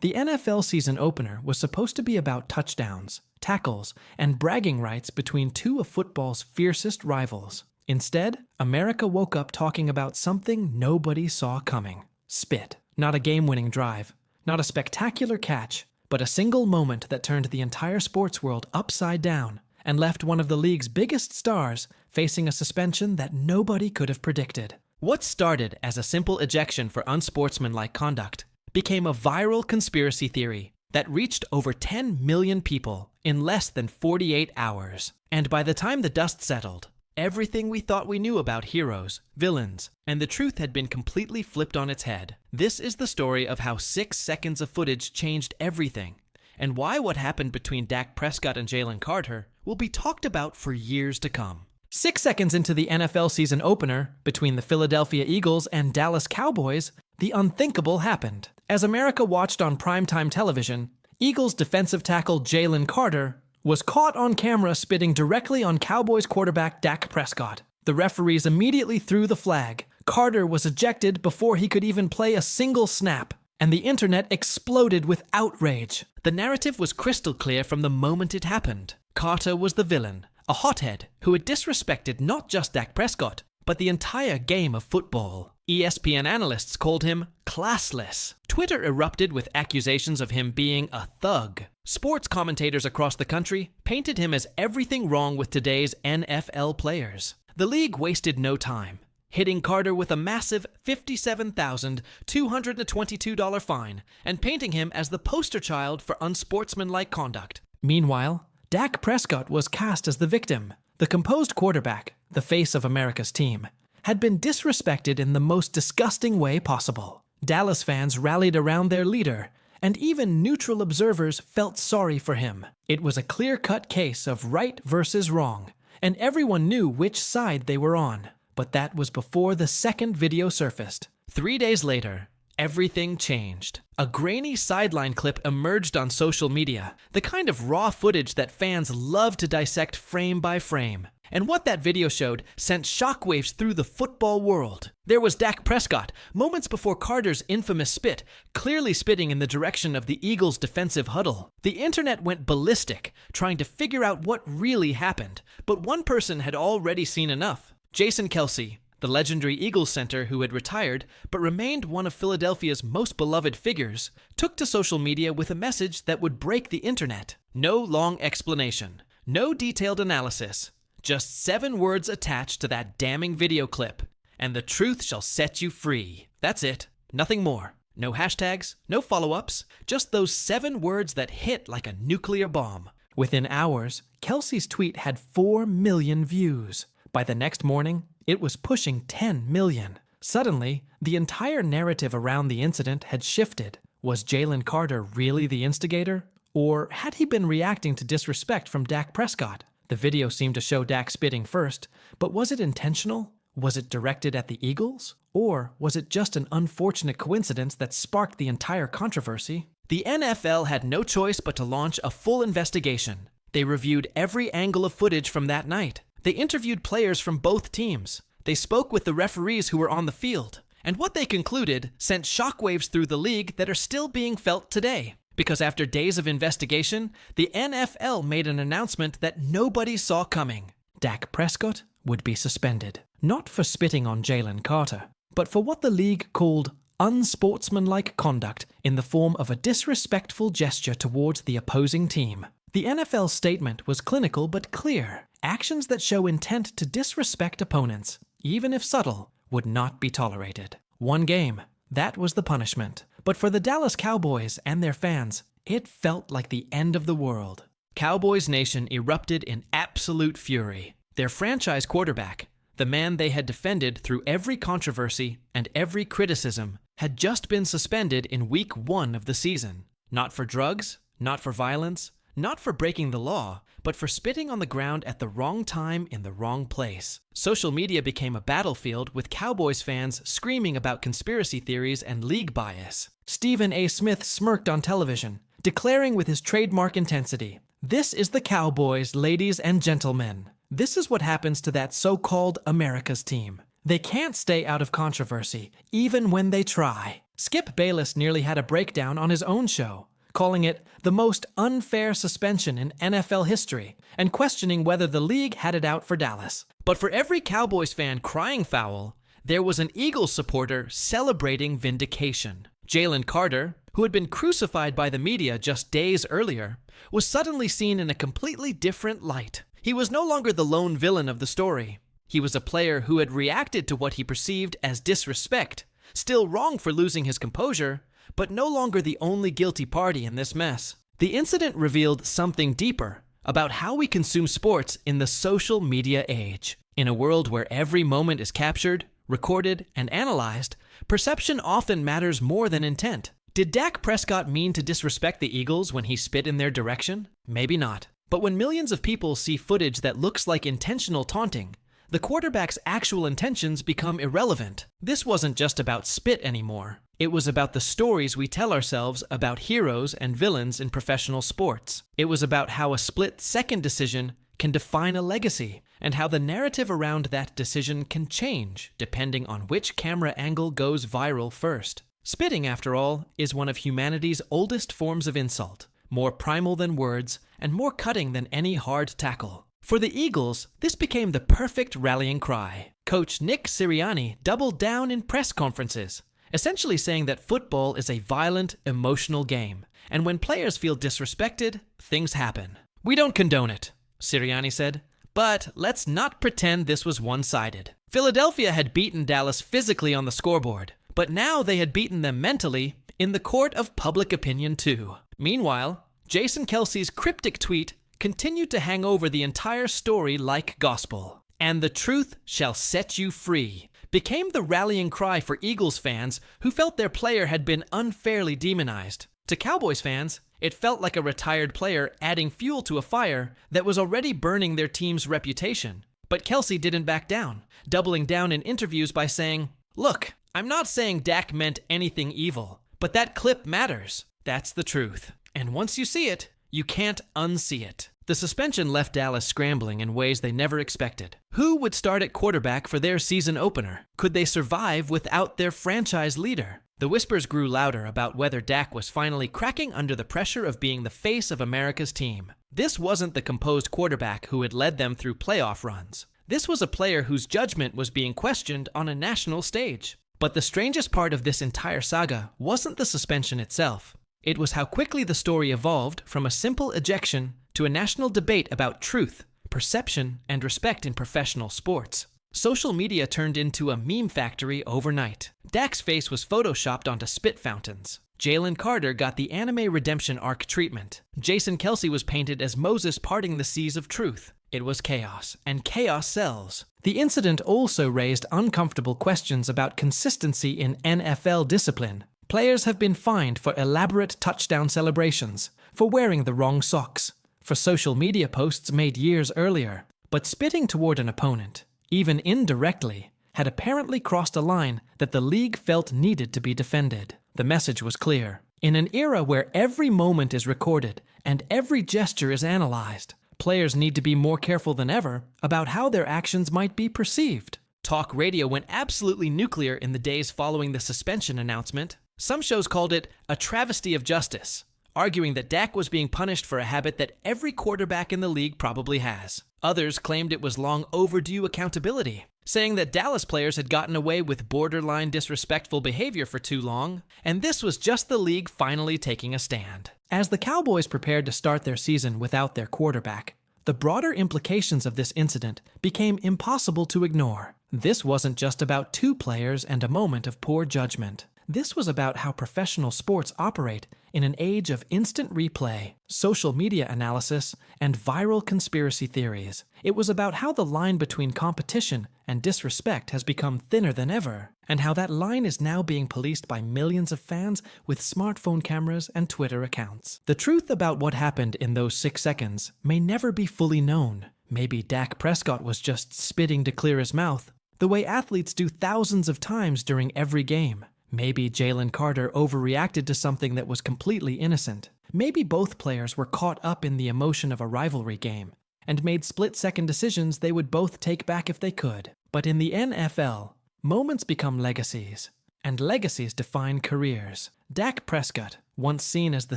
The NFL season opener was supposed to be about touchdowns, tackles, and bragging rights between two of football's fiercest rivals. Instead, America woke up talking about something nobody saw coming. Spit. Not a game-winning drive, not a spectacular catch, but a single moment that turned the entire sports world upside down and left one of the league's biggest stars facing a suspension that nobody could have predicted. What started as a simple ejection for unsportsmanlike conduct became a viral conspiracy theory that reached over 10 million people in less than 48 hours. And by the time the dust settled, everything we thought we knew about heroes, villains, and the truth had been completely flipped on its head. This is the story of how 6 seconds of footage changed everything, and why what happened between Dak Prescott and Jalen Carter will be talked about for years to come. 6 seconds into the NFL season opener, between the Philadelphia Eagles and Dallas Cowboys, the unthinkable happened. As America watched on primetime television, Eagles defensive tackle Jalen Carter was caught on camera spitting directly on Cowboys quarterback Dak Prescott. The referees immediately threw the flag. Carter was ejected before he could even play a single snap, and the internet exploded with outrage. The narrative was crystal clear from the moment it happened. Carter was the villain, a hothead who had disrespected not just Dak Prescott, but the entire game of football. ESPN analysts called him classless. Twitter erupted with accusations of him being a thug. Sports commentators across the country painted him as everything wrong with today's NFL players. The league wasted no time, hitting Carter with a massive $57,222 fine and painting him as the poster child for unsportsmanlike conduct. Meanwhile, Dak Prescott was cast as the victim. The composed quarterback, the face of America's team, had been disrespected in the most disgusting way possible. Dallas fans rallied around their leader, and even neutral observers felt sorry for him. It was a clear-cut case of right versus wrong, and everyone knew which side they were on. But that was before the second video surfaced. 3 days later, everything changed. A grainy sideline clip emerged on social media, the kind of raw footage that fans love to dissect frame by frame. And what that video showed sent shockwaves through the football world. There was Dak Prescott, moments before Carter's infamous spit, clearly spitting in the direction of the Eagles' defensive huddle. The internet went ballistic, trying to figure out what really happened, but one person had already seen enough. Jason Kelce, the legendary Eagles center who had retired but remained one of Philadelphia's most beloved figures, took to social media with a message that would break the internet. No long explanation, no detailed analysis, just 7 words attached to that damning video clip, and the truth shall set you free. That's it. Nothing more. No hashtags, no follow-ups, just those 7 words that hit like a nuclear bomb. Within hours, Kelce's tweet had 4 million views. By the next morning, it was pushing 10 million. Suddenly, the entire narrative around the incident had shifted. Was Jalen Carter really the instigator? Or had he been reacting to disrespect from Dak Prescott? The video seemed to show Dak spitting first, but was it intentional? Was it directed at the Eagles? Or was it just an unfortunate coincidence that sparked the entire controversy? The NFL had no choice but to launch a full investigation. They reviewed every angle of footage from that night. They interviewed players from both teams. They spoke with the referees who were on the field. And what they concluded sent shockwaves through the league that are still being felt today. Because after days of investigation, the NFL made an announcement that nobody saw coming. Dak Prescott would be suspended. Not for spitting on Jalen Carter, but for what the league called unsportsmanlike conduct in the form of a disrespectful gesture towards the opposing team. The NFL's statement was clinical but clear. Actions that show intent to disrespect opponents, even if subtle, would not be tolerated. 1 game. That was the punishment. But for the Dallas Cowboys and their fans, it felt like the end of the world. Cowboys Nation erupted in absolute fury. Their franchise quarterback, the man they had defended through every controversy and every criticism, had just been suspended in week 1 of the season. Not for drugs, not for violence, not for breaking the law, but for spitting on the ground at the wrong time in the wrong place. Social media became a battlefield with Cowboys fans screaming about conspiracy theories and league bias. Stephen A. Smith smirked on television, declaring with his trademark intensity, "This is the Cowboys, ladies and gentlemen. This is what happens to that so-called America's team. They can't stay out of controversy, even when they try." Skip Bayless nearly had a breakdown on his own show, calling it the most unfair suspension in NFL history and questioning whether the league had it out for Dallas. But for every Cowboys fan crying foul, there was an Eagles supporter celebrating vindication. Jalen Carter, who had been crucified by the media just days earlier, was suddenly seen in a completely different light. He was no longer the lone villain of the story. He was a player who had reacted to what he perceived as disrespect, still wrong for losing his composure, but no longer the only guilty party in this mess. The incident revealed something deeper about how we consume sports in the social media age. In a world where every moment is captured, recorded, and analyzed, perception often matters more than intent. Did Dak Prescott mean to disrespect the Eagles when he spit in their direction? Maybe not. But when millions of people see footage that looks like intentional taunting, the quarterback's actual intentions become irrelevant. This wasn't just about spit anymore. It was about the stories we tell ourselves about heroes and villains in professional sports. It was about how a split-second decision can define a legacy, and how the narrative around that decision can change depending on which camera angle goes viral first. Spitting, after all, is one of humanity's oldest forms of insult, more primal than words, and more cutting than any hard tackle. For the Eagles, this became the perfect rallying cry. Coach Nick Sirianni doubled down in press conferences, essentially saying that football is a violent, emotional game, and when players feel disrespected, things happen. "We don't condone it," Sirianni said, "but let's not pretend this was one-sided." Philadelphia had beaten Dallas physically on the scoreboard, but now they had beaten them mentally in the court of public opinion too. Meanwhile, Jason Kelce's cryptic tweet continued to hang over the entire story like gospel. "And the truth shall set you free" became the rallying cry for Eagles fans who felt their player had been unfairly demonized. To Cowboys fans, it felt like a retired player adding fuel to a fire that was already burning their team's reputation. But Kelce didn't back down, doubling down in interviews by saying, "Look, I'm not saying Dak meant anything evil, but that clip matters. That's the truth. And once you see it, you can't unsee it." The suspension left Dallas scrambling in ways they never expected. Who would start at quarterback for their season opener? Could they survive without their franchise leader? The whispers grew louder about whether Dak was finally cracking under the pressure of being the face of America's team. This wasn't the composed quarterback who had led them through playoff runs. This was a player whose judgment was being questioned on a national stage. But the strangest part of this entire saga wasn't the suspension itself. It was how quickly the story evolved from a simple ejection to a national debate about truth, perception, and respect in professional sports. Social media turned into a meme factory overnight. Dak's face was photoshopped onto spit fountains. Jalen Carter got the anime redemption arc treatment. Jason Kelce was painted as Moses parting the seas of truth. It was chaos, and chaos sells. The incident also raised uncomfortable questions about consistency in NFL discipline. Players have been fined for elaborate touchdown celebrations, for wearing the wrong socks, for social media posts made years earlier. But spitting toward an opponent, even indirectly, had apparently crossed a line that the league felt needed to be defended. The message was clear. In an era where every moment is recorded and every gesture is analyzed, players need to be more careful than ever about how their actions might be perceived. Talk radio went absolutely nuclear in the days following the suspension announcement. Some shows called it a travesty of justice, arguing that Dak was being punished for a habit that every quarterback in the league probably has. Others claimed it was long overdue accountability, saying that Dallas players had gotten away with borderline disrespectful behavior for too long, and this was just the league finally taking a stand. As the Cowboys prepared to start their season without their quarterback, the broader implications of this incident became impossible to ignore. This wasn't just about two players and a moment of poor judgment. This was about how professional sports operate in an age of instant replay, social media analysis, and viral conspiracy theories. It was about how the line between competition and disrespect has become thinner than ever, and how that line is now being policed by millions of fans with smartphone cameras and Twitter accounts. The truth about what happened in those 6 seconds may never be fully known. Maybe Dak Prescott was just spitting to clear his mouth, the way athletes do thousands of times during every game. Maybe Jalen Carter overreacted to something that was completely innocent. Maybe both players were caught up in the emotion of a rivalry game and made split-second decisions they would both take back if they could. But in the NFL, moments become legacies, and legacies define careers. Dak Prescott, once seen as the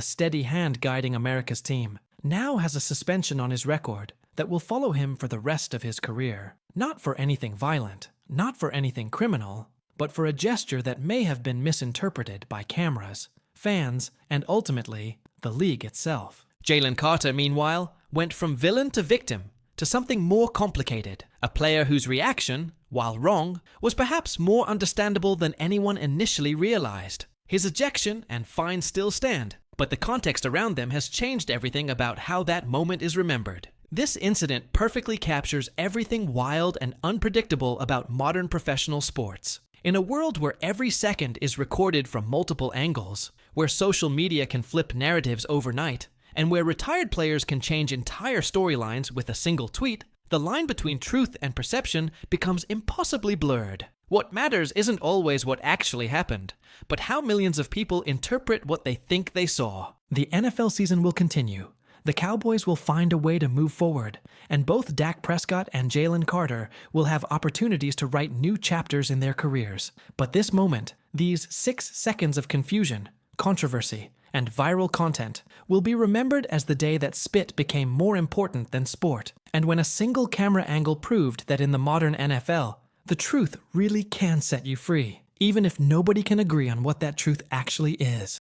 steady hand guiding America's team, now has a suspension on his record that will follow him for the rest of his career. Not for anything violent, not for anything criminal, but for a gesture that may have been misinterpreted by cameras, fans, and ultimately, the league itself. Jalen Carter, meanwhile, went from villain to victim to something more complicated. A player whose reaction, while wrong, was perhaps more understandable than anyone initially realized. His ejection and fine still stand, but the context around them has changed everything about how that moment is remembered. This incident perfectly captures everything wild and unpredictable about modern professional sports. In a world where every second is recorded from multiple angles, where social media can flip narratives overnight, and where retired players can change entire storylines with a single tweet, the line between truth and perception becomes impossibly blurred. What matters isn't always what actually happened, but how millions of people interpret what they think they saw. The NFL season will continue. The Cowboys will find a way to move forward, and both Dak Prescott and Jalen Carter will have opportunities to write new chapters in their careers. But this moment, these 6 seconds of confusion, controversy, and viral content will be remembered as the day that spit became more important than sport, and when a single camera angle proved that in the modern NFL, the truth really can set you free, even if nobody can agree on what that truth actually is.